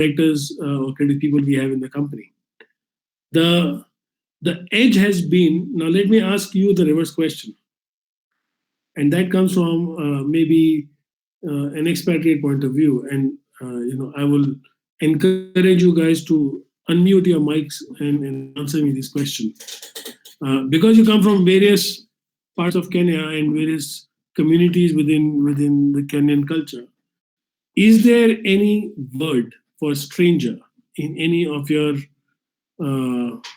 directors or creative people we have in the company. The the edge has been, now let me ask you the reverse question, and that comes from maybe an expatriate point of view. And I will encourage you guys to unmute your mics and answer me this question. Because you come from various parts of Kenya and various communities within the Kenyan culture, is there any word for stranger in any of your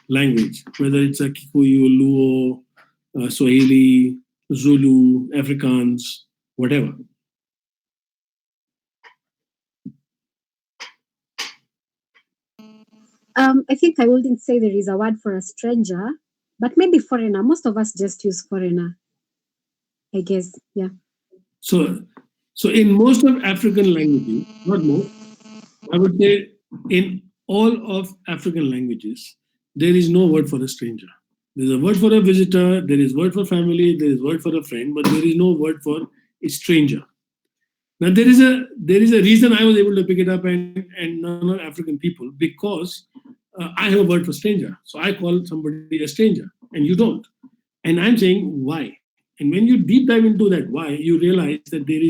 language, whether it's a Kikuyu, Luo, Swahili, Zulu, Afrikaans, whatever? I think I wouldn't say there is a word for a stranger, but maybe foreigner. Most of us just use foreigner, I guess. Yeah. So, so in most of African languages, not most, I would say in all of African languages, there is no word for a stranger. There's a word for a visitor, there is word for family, there is word for a friend, but there is no word for a stranger. Now there is a reason I was able to pick it up and non-African people, because I have a word for stranger. So I call somebody a stranger and you don't. And I'm saying why. And when you deep dive into that why, you realize that there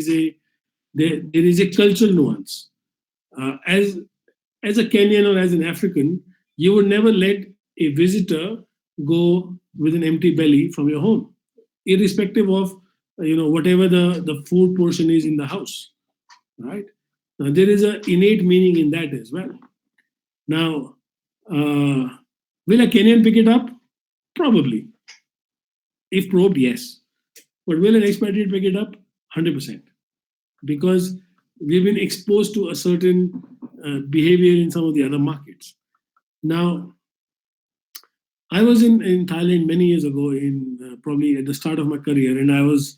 is a cultural nuance. As a Kenyan or as an African, you would never let a visitor go with an empty belly from your home, irrespective of whatever the food portion is in the house, right? Now there is an innate meaning in that as well. Now, uh, will a Kenyan pick it up? Probably, if probed, yes. But will an expatriate pick it up? 100%, because we've been exposed to a certain behavior in some of the other markets. Now, I was in Thailand many years ago, in probably at the start of my career, and I was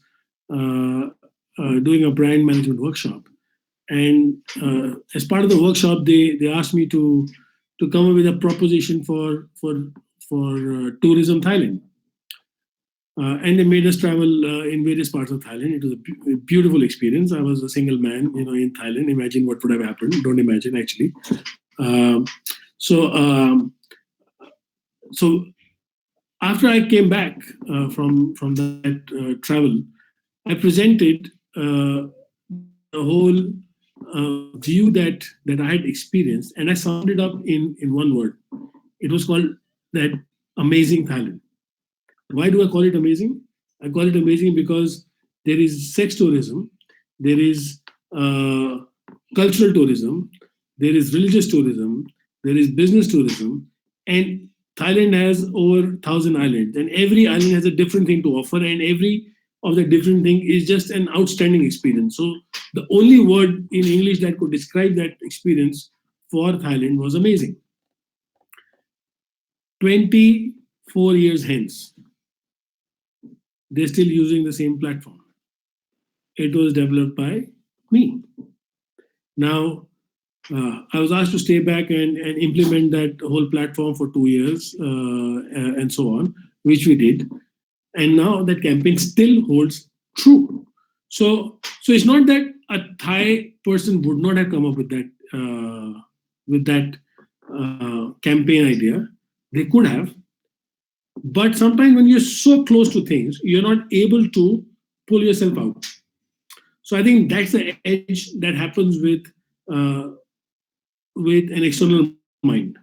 doing a brand management workshop. And as part of the workshop, they asked me to come up with a proposition for tourism Thailand. And they made us travel in various parts of Thailand. It was a beautiful experience. I was a single man, in Thailand. Imagine what would have happened. Don't imagine, actually. Um, so, um, so after I came back from that travel, I presented the whole view that I had experienced, and I summed it up in one word. It was called that amazing Thailand. Why do I call it amazing? I call it amazing because there is sex tourism, there is cultural tourism, there is religious tourism, there is business tourism, and Thailand has over 1,000 islands, and every island has a different thing to offer, and every of the different thing is just an outstanding experience. So the only word in English that could describe that experience for Thailand was amazing. 24 years hence, they're still using the same platform. It was developed by me. Now, I was asked to stay back and implement that whole platform for 2 years and so on, which we did. And now that campaign still holds true. So it's not that a Thai person would not have come up with that campaign idea. They could have, but sometimes when you're so close to things, you're not able to pull yourself out. So I think that's the edge that happens uh, with an external mind.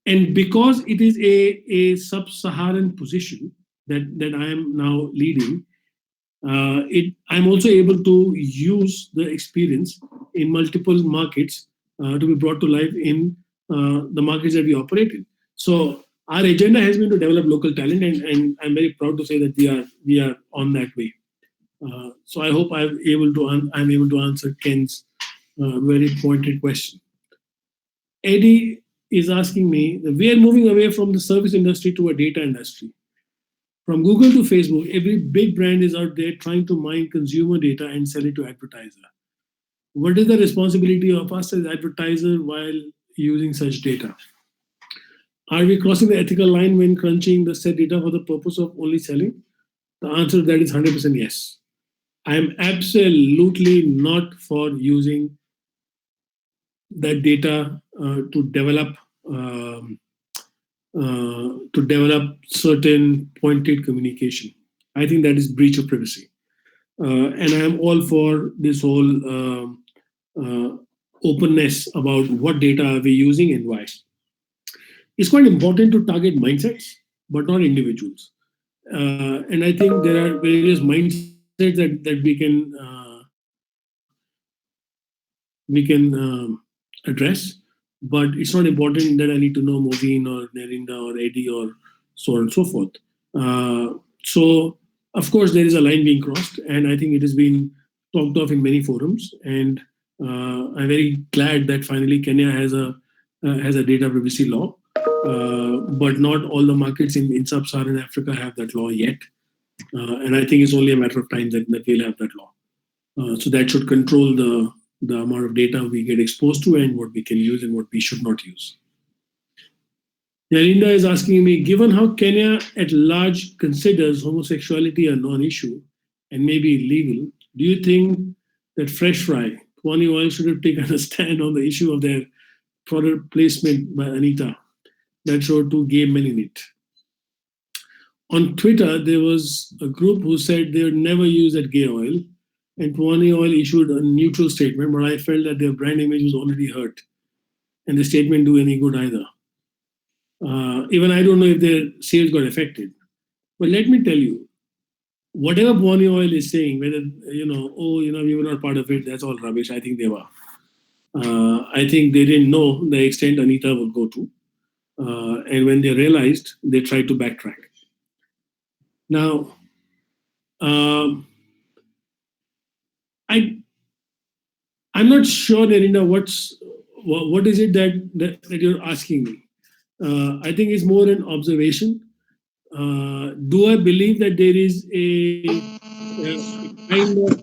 And because it is a sub-Saharan position that I am now leading, I'm also able to use the experience in multiple markets to be brought to life in the markets that we operate in. So our agenda has been to develop local talent, and I'm very proud to say that we are on that way. So I hope I'm able to answer Ken's very pointed question. Eddie is asking me that we are moving away from the service industry to a data industry. From Google to Facebook, every big brand is out there trying to mine consumer data and sell it to advertiser. What is the responsibility of us as advertiser while using such data? Are we crossing the ethical line when crunching the set data for the purpose of only selling? The answer to that is 100% yes. I am absolutely not for using that data to develop certain pointed communication. I think that is breach of privacy, and I am all for this whole uh, openness about what data are we using and why. It's quite important to target mindsets, but not individuals. And I think there are various mindsets that we can address, but it's not important that I need to know Moveen or Nerinda or Eddie or so on and so forth. So, of course, there is a line being crossed, and I think it has been talked of in many forums. And I'm very glad that finally Kenya has a data privacy law, but not all the markets in sub-Saharan Africa have that law yet. And I think it's only a matter of time that we'll have that law. So that should control the amount of data we get exposed to and what we can use and what we should not use. Yalinda is asking me, given how Kenya at large considers homosexuality a non-issue and maybe illegal, do you think that Fresh Fry, Pwani Oil should have taken a stand on the issue of their product placement by Anita that showed two gay men in it? On Twitter, there was a group who said they would never use that gay oil, and Pwani Oil issued a neutral statement, but I felt that their brand image was already hurt, and the statement do any good either. Even I don't know if their sales got affected. But let me tell you, whatever Pwani Oil is saying, whether, we were not part of it, that's all rubbish. I think they were. I think they didn't know the extent Anita would go to. And when they realized, they tried to backtrack. Now, I'm not sure, Nerinda, what is it that you're asking me? I think it's more an observation. Do I believe that there is a kind of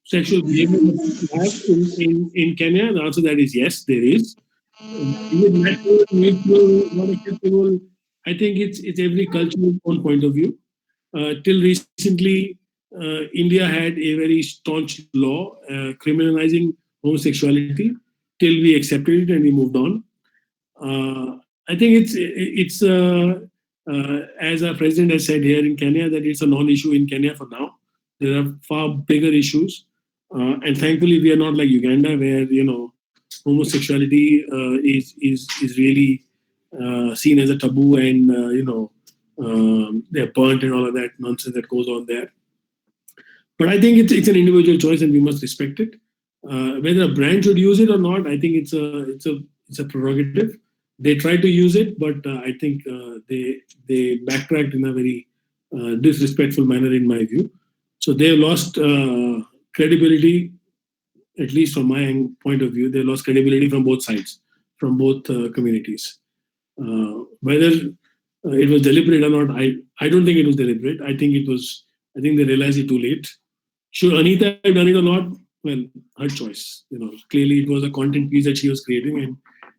sexual behavior that people have in Kenya? The answer to that is yes, there is. Is it natural, mutual, not acceptable? I think it's every culture's own point of view. Till recently, India had a very staunch law criminalizing homosexuality. Till we accepted it and we moved on. I think it's as our president has said here in Kenya, that it's a non-issue in Kenya for now. There are far bigger issues, and thankfully we are not like Uganda, where homosexuality is really seen as a taboo, and they're burnt and all of that nonsense that goes on there. But I think it's an individual choice, and we must respect it. Whether a brand should use it or not, I think it's a prerogative. They tried to use it, but I think they backtracked in a very disrespectful manner, in my view. So they have lost credibility, at least from my point of view. They lost credibility from both sides, from both communities. Whether it was deliberate or not, I don't think it was deliberate. I think they realized it too late. Should Anita have done it or not? Well, her choice. Clearly it was a content piece that she was creating,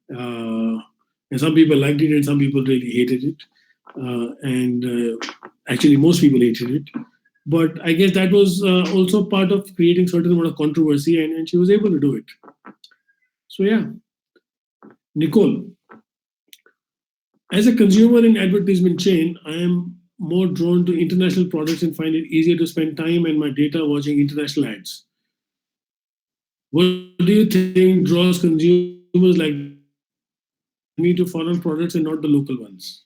and some people liked it and some people really hated it. And actually, most people hated it. But I guess that was also part of creating certain amount of controversy, and she was able to do it. So yeah. Nicole, as a consumer in advertisement chain, I am more drawn to international products and find it easier to spend time and my data watching international ads. What do you think draws consumers like me to foreign products and not the local ones?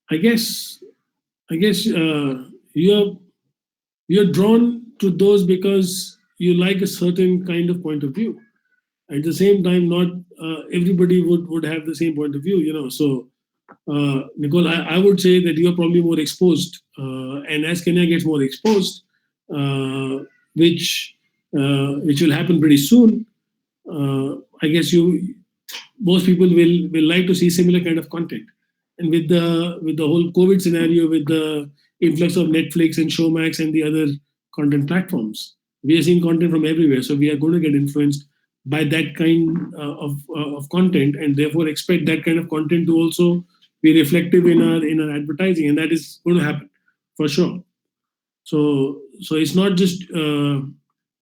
I guess you're drawn to those because you like a certain kind of point of view. At the same time, not everybody would have the same point of view. So, Nicole, I would say that you're probably more exposed, and as Kenya gets more exposed, which will happen pretty soon, I guess most people will like to see similar kind of content. And with the whole COVID scenario, with the influx of Netflix and Showmax and the other content platforms, we are seeing content from everywhere. So we are going to get influenced by that kind of content, and therefore expect that kind of content to also be reflective in our advertising, and that is going to happen for sure. So it's not just